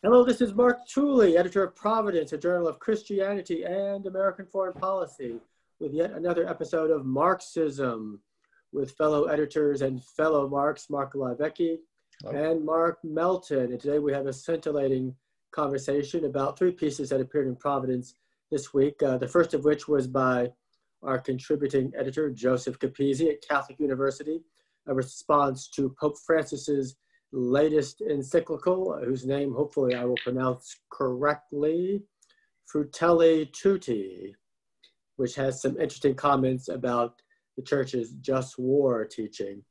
Hello, this is Mark Tooley, editor of Providence, a journal of Christianity and American foreign policy, with yet another episode of Marksism, with fellow editors and fellow Marks, Mark Livecki and Mark Melton. And today we have a scintillating conversation about three pieces that appeared in Providence this week. The first of which was by our contributing editor, Joseph Capizzi at Catholic University, a response to Pope Francis's latest encyclical, whose name hopefully I will pronounce correctly, Fratelli Tutti, which has some interesting comments about the church's just war teaching.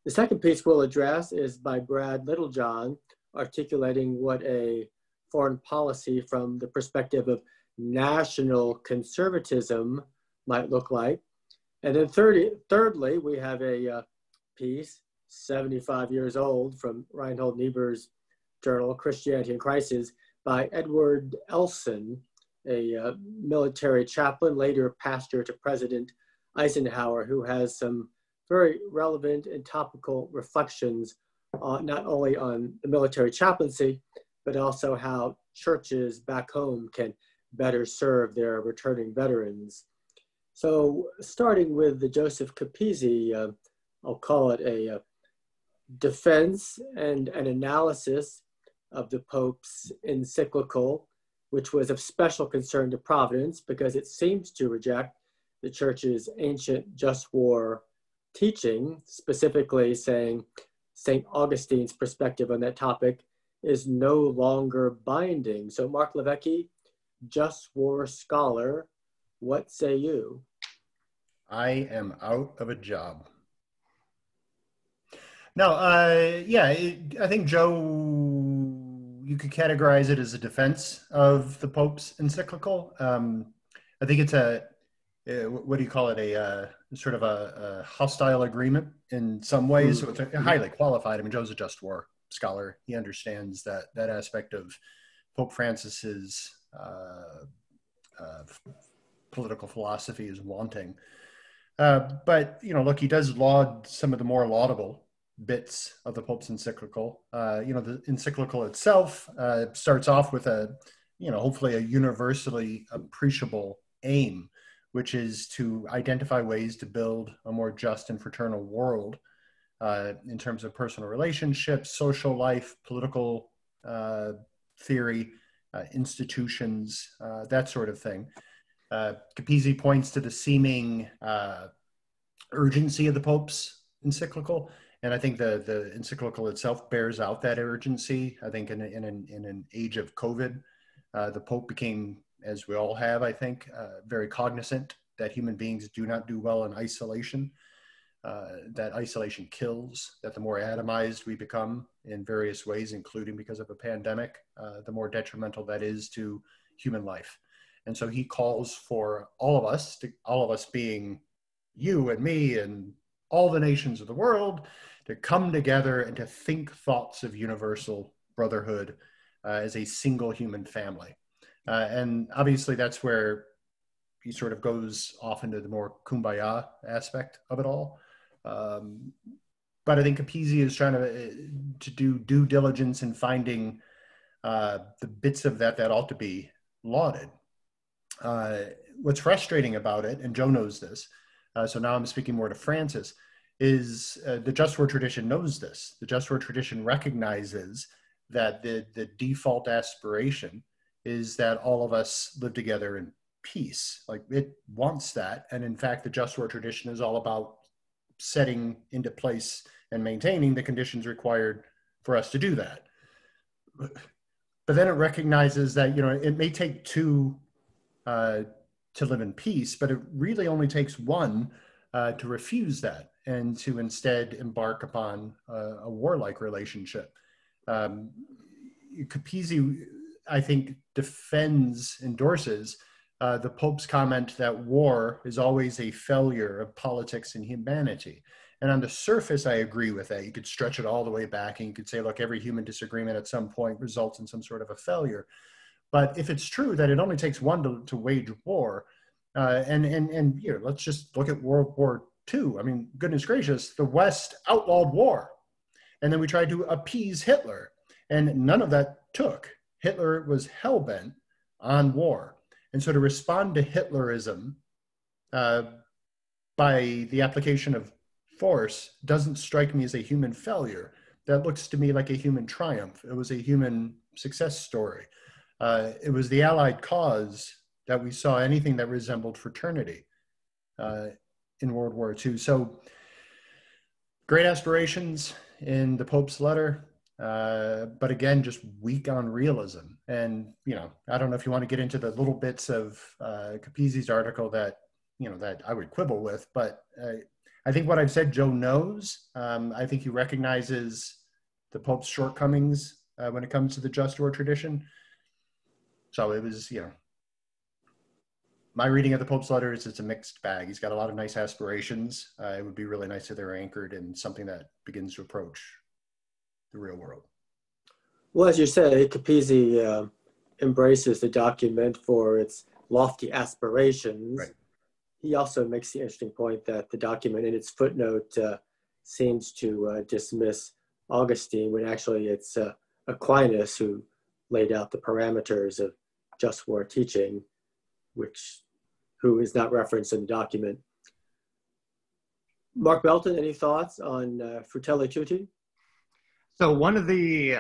The second piece we'll address is by Brad Littlejohn, articulating what a foreign policy from the perspective of national conservatism might look like. And then thirdly, we have a piece 75 years old, from Reinhold Niebuhr's journal, Christianity in Crisis, by Edward Elson, a military chaplain, later pastor to President Eisenhower, who has some very relevant and topical reflections not only on the military chaplaincy, but also how churches back home can better serve their returning veterans. So starting with the Joseph Capizzi, I'll call it a defense and an analysis of the Pope's encyclical, which was of special concern to Providence because it seems to reject the Church's ancient just war teaching, specifically saying St. Augustine's perspective on that topic is no longer binding. So Mark Livecki, just war scholar, what say you? I am out of a job. No, I think, Joe, you could categorize it as a defense of the Pope's encyclical. I think it's what do you call it, a sort of a hostile agreement in some ways. So it's highly qualified. I mean, Joe's a just war scholar. He understands that aspect of Pope Francis's political philosophy is wanting. But, look, he does laud some of the more laudable bits of the Pope's encyclical. The encyclical itself starts off with hopefully a universally appreciable aim, which is to identify ways to build a more just and fraternal world in terms of personal relationships, social life, political theory, institutions, that sort of thing. Capizzi points to the seeming urgency of the Pope's encyclical, and I think the encyclical itself bears out that urgency. I think in an age of COVID, the Pope became, as we all have, I think, very cognizant that human beings do not do well in isolation, that isolation kills, that the more atomized we become in various ways, including because of a pandemic, the more detrimental that is to human life. And so he calls for all of us being you and me and all the nations of the world, to come together and to think thoughts of universal brotherhood as a single human family. And obviously that's where he sort of goes off into the more kumbaya aspect of it all. But I think Capizzi is trying to do due diligence in finding the bits of that ought to be lauded. What's frustrating about it, and Joe knows this, so now I'm speaking more to Francis, is the just war tradition knows this. The just war tradition recognizes that the default aspiration is that all of us live together in peace. Like, it wants that. And in fact, the just war tradition is all about setting into place and maintaining the conditions required for us to do that. But then it recognizes that, it may take two to live in peace, but it really only takes one to refuse that and to instead embark upon a warlike relationship. Capizzi, I think, endorses the Pope's comment that war is always a failure of politics and humanity. And on the surface, I agree with that. You could stretch it all the way back and you could say, look, every human disagreement at some point results in some sort of a failure. But if it's true that it only takes one to wage war, and let's just look at World War II. I mean, goodness gracious, the West outlawed war. And then we tried to appease Hitler. And none of that took. Hitler was hell-bent on war. And so to respond to Hitlerism by the application of force doesn't strike me as a human failure. That looks to me like a human triumph. It was a human success story. It was the Allied cause that we saw anything that resembled fraternity in World War II. So great aspirations in the Pope's letter, but again, just weak on realism. And, you know, I don't know if you want to get into the little bits of Capizzi's article that, you know, that I would quibble with, but I think what I've said, Joe knows. I think he recognizes the Pope's shortcomings when it comes to the just war tradition. So it was, you know, my reading of the Pope's letter is it's a mixed bag. He's got a lot of nice aspirations. It would be really nice if they're anchored in something that begins to approach the real world. Well, as you say, Capizzi embraces the document for its lofty aspirations. Right. He also makes the interesting point that the document in its footnote seems to dismiss Augustine when actually it's Aquinas who laid out the parameters of just war teaching, who is not referenced in the document. Mark Belton, any thoughts on Fratelli Tutti? So obviously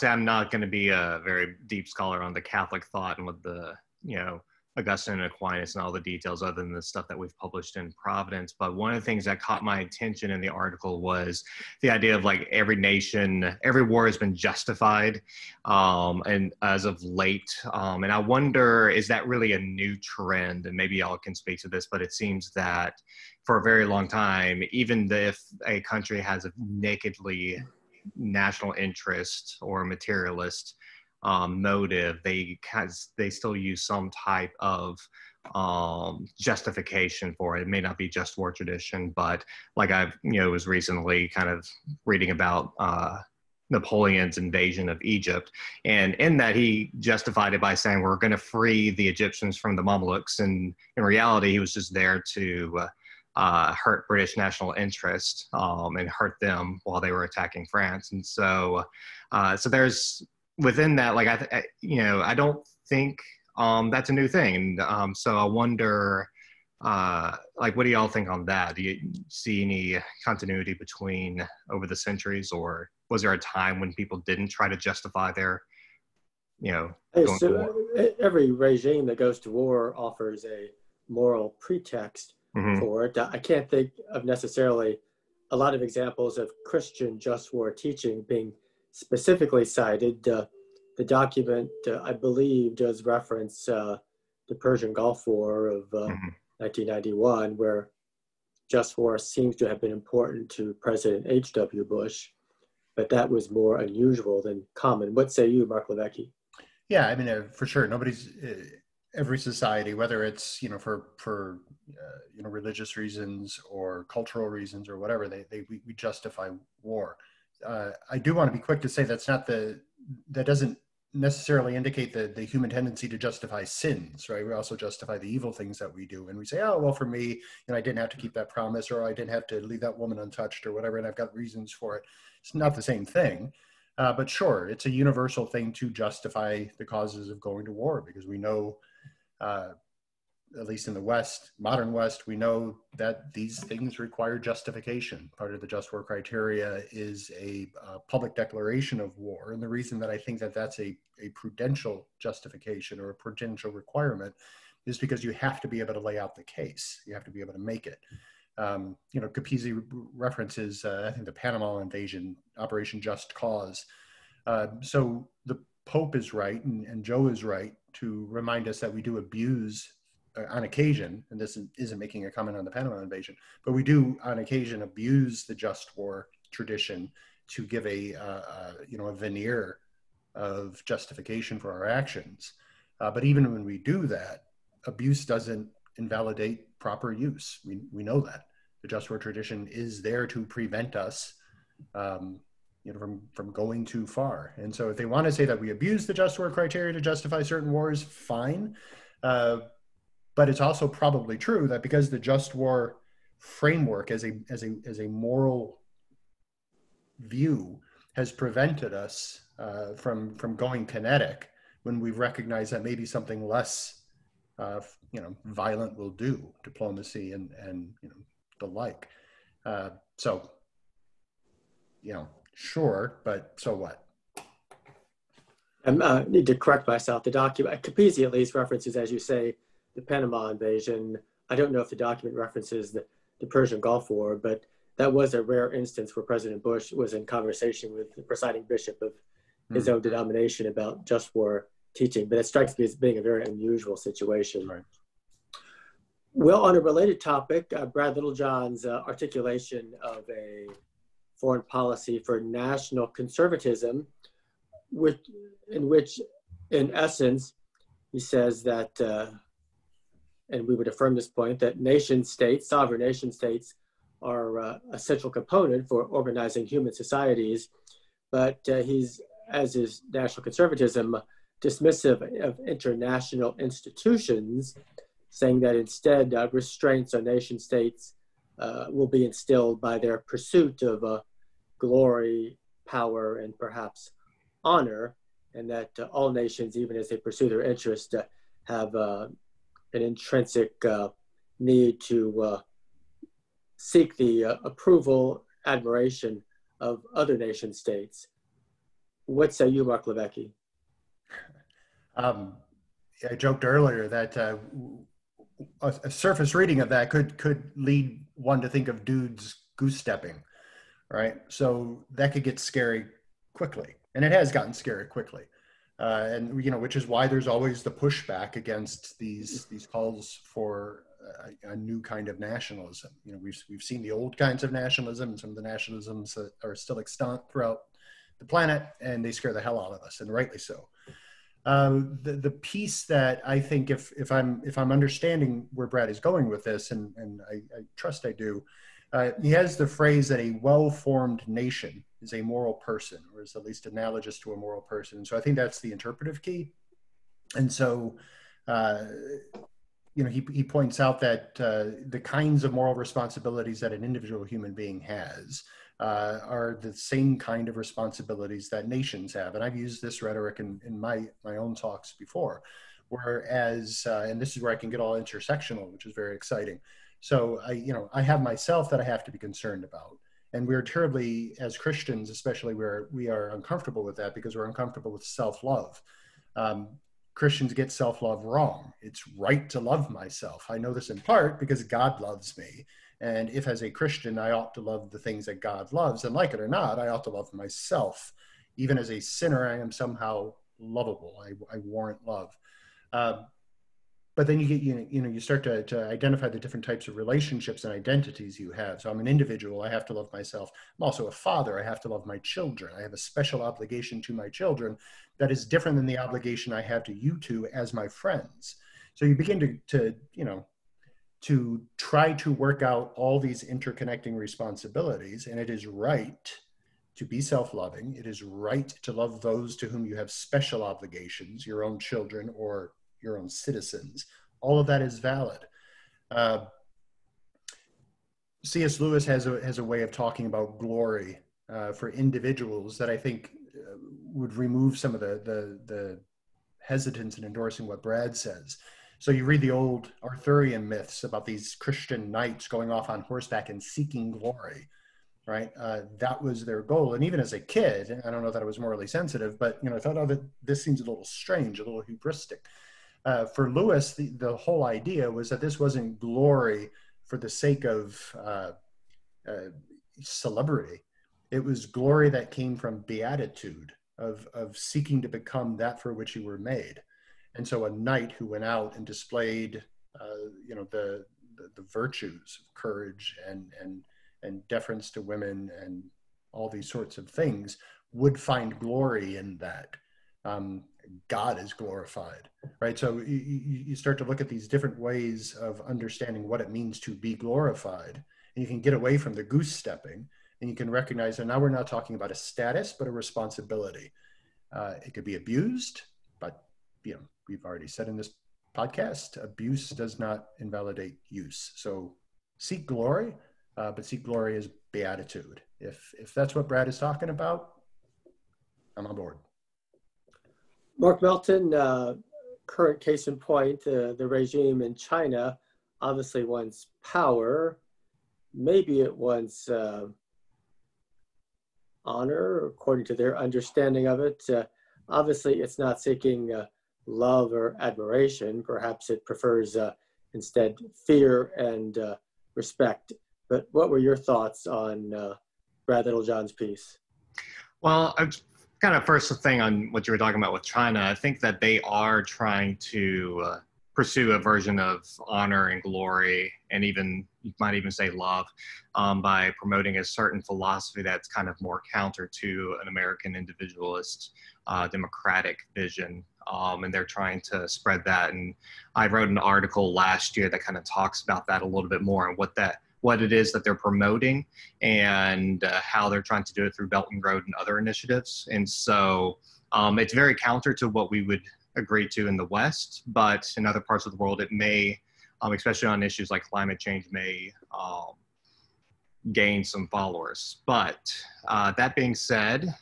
I'm not going to be a very deep scholar on the Catholic thought and what the, you know, Augustine and Aquinas and all the details other than the stuff that we've published in Providence. But one of the things that caught my attention in the article was the idea of like every war has been justified and as of late. And I wonder, is that really a new trend? And maybe y'all can speak to this, but it seems that for a very long time, even if a country has a nakedly national interest or materialist motive, they still use some type of justification for it. It may not be just war tradition, but like I've, you know, was recently kind of reading about Napoleon's invasion of Egypt, and in that he justified it by saying we're going to free the Egyptians from the Mamluks, and in reality he was just there to hurt British national interest and hurt them while they were attacking France. And so there's within that, like, I don't think that's a new thing. And so I wonder, like, what do y'all think on that? Do you see any continuity between over the centuries, or was there a time when people didn't try to justify their, you know, going to war? Every regime that goes to war offers a moral pretext for it. I can't think of necessarily a lot of examples of Christian just war teaching being specifically cited. The document, I believe, does reference the Persian Gulf War of 1991, where just war seems to have been important to President H.W. Bush, but that was more unusual than common. What say you, Mark Levesque? Yeah, I mean, for sure, every society, whether it's, you know, for you know, religious reasons or cultural reasons or whatever, we justify war. I do want to be quick to say that doesn't necessarily indicate the human tendency to justify sins, right? We also justify the evil things that we do, and we say, oh, well, for me, you know, I didn't have to keep that promise, or I didn't have to leave that woman untouched, or whatever, and I've got reasons for it. It's not the same thing, but sure, it's a universal thing to justify the causes of going to war, because we know, at least in the West, modern West, we know that these things require justification. Part of the just war criteria is a public declaration of war. And the reason that I think that that's a prudential justification or a prudential requirement is because you have to be able to lay out the case. You have to be able to make it. You know, Capizzi references, I think, the Panama invasion, Operation Just Cause. So the Pope is right, and Joe is right to remind us that we do abuse on occasion, and this isn't making a comment on the Panama invasion, but we do on occasion abuse the just war tradition to give a veneer of justification for our actions. But even when we do that, abuse doesn't invalidate proper use. We know that the just war tradition is there to prevent us from going too far. And so if they want to say that we abuse the just war criteria to justify certain wars, fine. But it's also probably true that because the just war framework as a moral view has prevented us from going kinetic when we recognize that maybe something less, violent will do, diplomacy and the like. So, sure, but so what? I need to correct myself. The document, Capizzi at least references, as you say, the Panama invasion. I don't know if the document references the Persian Gulf War, but that was a rare instance where President Bush was in conversation with the presiding bishop of his own denomination about just war teaching. But it strikes me as being a very unusual situation. Right. Well, on a related topic, Brad Littlejohn's articulation of a foreign policy for national conservatism, in which, in essence, he says that, and we would affirm this point, that nation states, sovereign nation states, are a central component for organizing human societies. But he's, as is national conservatism, dismissive of international institutions, saying that instead restraints on nation states will be instilled by their pursuit of glory, power, and perhaps honor, and that all nations, even as they pursue their interest, have an intrinsic need to seek the approval, admiration of other nation states. What say you, Mark Levesque? I joked earlier that a surface reading of that could lead one to think of dudes goose stepping, right? So that could get scary quickly, and it has gotten scary quickly, and which is why there's always the pushback against these calls for a new kind of nationalism. We've seen the old kinds of nationalism and some of the nationalisms that are still extant throughout the planet, and they scare the hell out of us, and rightly so. The piece that I think, if I'm understanding where Brad is going with this, and I trust I do, he has the phrase that a well-formed nation is a moral person, or is at least analogous to a moral person. And so I think that's the interpretive key. And so, he points out that the kinds of moral responsibilities that an individual human being has are the same kind of responsibilities that nations have. And I've used this rhetoric in my own talks before, whereas, and this is where I can get all intersectional, which is very exciting. So I have myself that I have to be concerned about. And we're terribly, as Christians especially, we are uncomfortable with that because we're uncomfortable with self-love. Christians get self-love wrong. It's right to love myself. I know this in part because God loves me. And if as a Christian, I ought to love the things that God loves, and like it or not, I ought to love myself. Even as a sinner, I am somehow lovable. I warrant love. But then you get, you start to identify the different types of relationships and identities you have. So I'm an individual. I have to love myself. I'm also a father. I have to love my children. I have a special obligation to my children that is different than the obligation I have to you two as my friends. So you begin to try to work out all these interconnecting responsibilities. And it is right to be self-loving. It is right to love those to whom you have special obligations, your own children or your own citizens. All of that is valid. C.S. Lewis has a way of talking about glory for individuals that I think would remove some of the hesitance in endorsing what Brad says. So you read the old Arthurian myths about these Christian knights going off on horseback and seeking glory, right? That was their goal. And even as a kid, I don't know that I was morally sensitive, but I thought, oh, this seems a little strange, a little hubristic. For Lewis, the whole idea was that this wasn't glory for the sake of celebrity. It was glory that came from beatitude, of seeking to become that for which you were made. And so a knight who went out and displayed, the virtues of courage and deference to women and all these sorts of things would find glory in that. God is glorified, right? So you start to look at these different ways of understanding what it means to be glorified, and you can get away from the goose stepping, and you can recognize that now we're not talking about a status, but a responsibility. It could be abused, but we've already said in this podcast, abuse does not invalidate use. So seek glory, but seek glory as beatitude. If that's what Brad is talking about, I'm on board. Mark Melton, current case in point, the regime in China obviously wants power. Maybe it wants honor, according to their understanding of it. Obviously, it's not seeking love or admiration. Perhaps it prefers instead fear and respect. But what were your thoughts on Brad Littlejohn's piece? Well, kind of first thing on what you were talking about with China, I think that they are trying to pursue a version of honor and glory, and even, you might even say love, by promoting a certain philosophy that's kind of more counter to an American individualist, democratic vision. And they're trying to spread that. And I wrote an article last year that kind of talks about that a little bit more, and what it is that they're promoting, and how they're trying to do it through Belt and Road and other initiatives. And so it's very counter to what we would agree to in the West, but in other parts of the world, it may, especially on issues like climate change, may gain some followers. But that being said,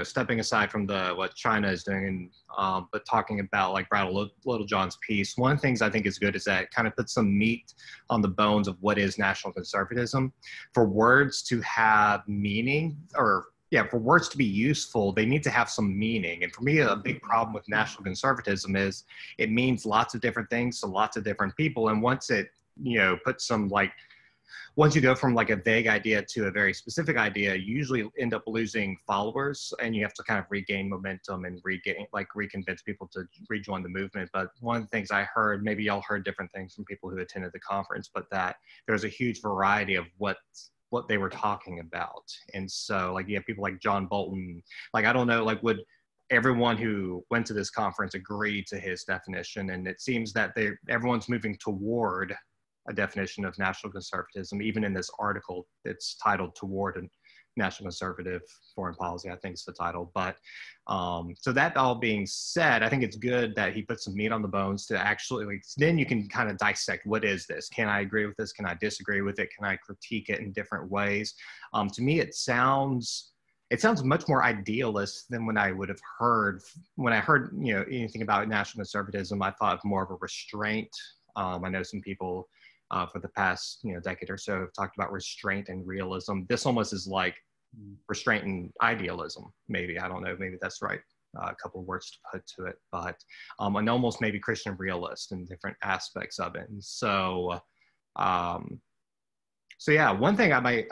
stepping aside from what China is doing, but talking about like Brad Littlejohn's piece, one of the things I think is good is that it kind of puts some meat on the bones of what is national conservatism. For words to have meaning, for words to be useful, they need to have some meaning. And for me, a big problem with national conservatism is it means lots of different things to lots of different people. And once it, puts some once you go from like a vague idea to a very specific idea, you usually end up losing followers, and you have to kind of regain momentum and reconvince people to rejoin the movement. But one of the things I heard, maybe y'all heard different things from people who attended the conference, but that there's a huge variety of what they were talking about. And so you have people like John Bolton, I don't know, would everyone who went to this conference agree to his definition? And it seems that everyone's moving toward a definition of national conservatism. Even in this article, it's titled Toward a National Conservative Foreign Policy, I think is the title. But so that all being said, I think it's good that he put some meat on the bones to actually, then you can kind of dissect, what is this? Can I agree with this? Can I disagree with it? Can I critique it in different ways? To me, it sounds much more idealist than when I heard anything about national conservatism. I thought of more of a restraint. I know some people for the past decade or so have talked about restraint and realism. This almost is like restraint and idealism, maybe. I don't know, maybe that's right. A couple of words to put to it, but and almost maybe Christian realist in different aspects of it. And so yeah, one thing I might,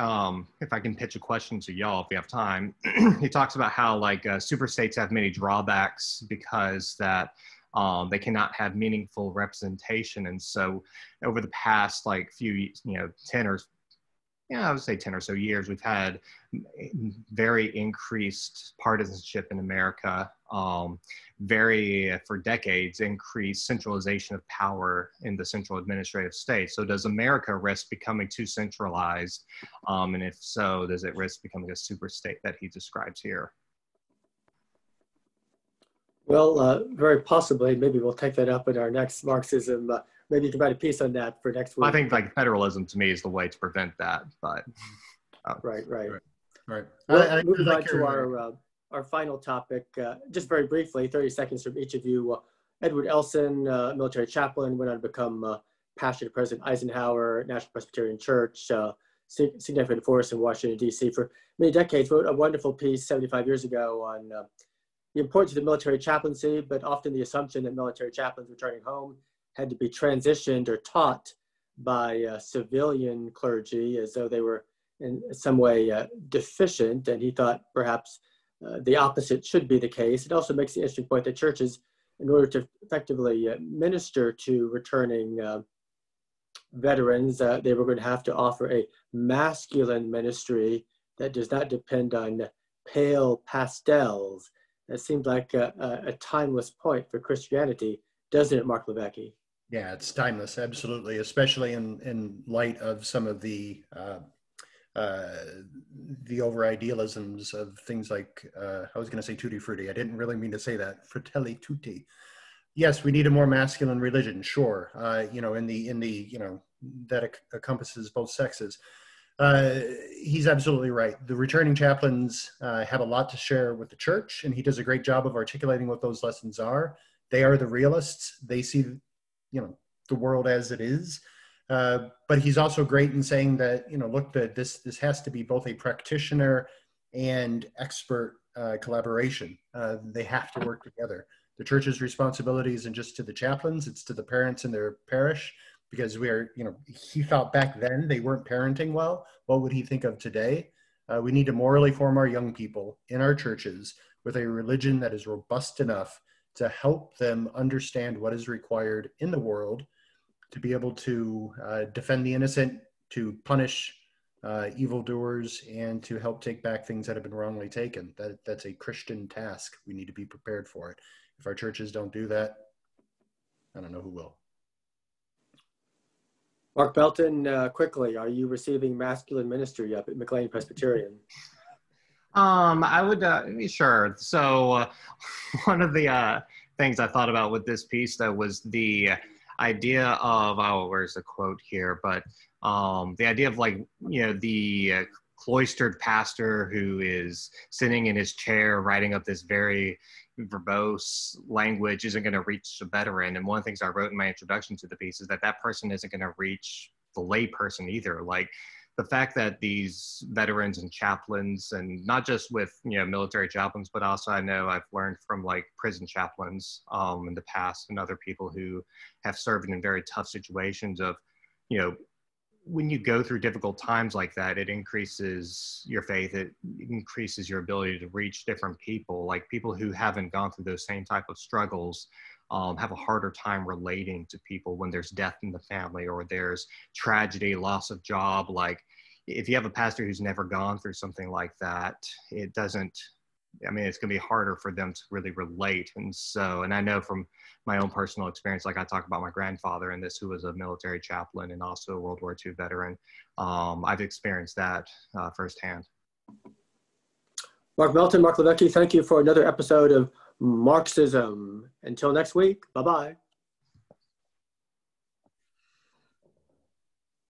if I can pitch a question to y'all, if we have time, he talks about how super states have many drawbacks because that they cannot have meaningful representation. And so over the past few, 10 or I would say 10 or so years, we've had very increased partisanship in America, for decades, increased centralization of power in the central administrative state. So does America risk becoming too centralized? And if so, does it risk becoming a super state that he describes here? Well, very possibly. Maybe we'll take that up in our next Marxism. Maybe you can write a piece on that for next week. I think federalism to me is the way to prevent that. But right. Well, moving on to our final topic, just very briefly, 30 seconds from each of you. Edward Elson, military chaplain, went on to become pastor to President Eisenhower, National Presbyterian Church, significant force in Washington, D.C. for many decades. Wrote a wonderful piece 75 years ago on the importance of the military chaplaincy, but often the assumption that military chaplains returning home had to be transitioned or taught by civilian clergy as though they were in some way deficient. And he thought perhaps the opposite should be the case. It also makes the interesting point that churches, in order to effectively minister to returning veterans, they were going to have to offer a masculine ministry that does not depend on pale pastels. That seems like a timeless point for Christianity, doesn't it, Mark Levesque? Yeah, it's timeless, absolutely, especially in light of some of the over-idealisms of things like, I was going to say tutti frutti. I didn't really mean to say that. Fratelli Tutti. Yes, we need a more masculine religion, sure. In the that encompasses both sexes. He's absolutely right. The returning chaplains have a lot to share with the church, and he does a great job of articulating what those lessons are. They are the realists. They see, the world as it is. But he's also great in saying that, look, that this has to be both a practitioner and expert collaboration. They have to work together. The church's responsibility isn't just to the chaplains, it's to the parents in their parish, because he thought back then they weren't parenting well. What would he think of today? We need to morally form our young people in our churches with a religion that is robust enough to help them understand what is required in the world to be able to defend the innocent, to punish evildoers, and to help take back things that have been wrongly taken. That's a Christian task. We need to be prepared for it. If our churches don't do that, I don't know who will. Mark Belton, quickly, are you receiving masculine ministry up at McLean Presbyterian? I would, sure. So one of the things I thought about with this piece, though, was the idea of, where's the quote here? But the idea of the cloistered pastor who is sitting in his chair writing up this very verbose language isn't going to reach a veteran. And one of the things I wrote in my introduction to the piece is that person isn't going to reach the lay person either. Like the fact that these veterans and chaplains, and not just with military chaplains, but also I know I've learned from prison chaplains in the past, and other people who have served in very tough situations of, when you go through difficult times like that, it increases your faith. It increases your ability to reach different people, like people who haven't gone through those same type of struggles. Have a harder time relating to people when there's death in the family or there's tragedy, loss of job. Like if you have a pastor who's never gone through something like that, it's going to be harder for them to really relate. And I know from my own personal experience, like I talked about my grandfather and this, who was a military chaplain and also a World War II veteran. I've experienced that firsthand. Mark Belton, Mark Levesque, thank you for another episode of Marksism. Until next week, bye-bye.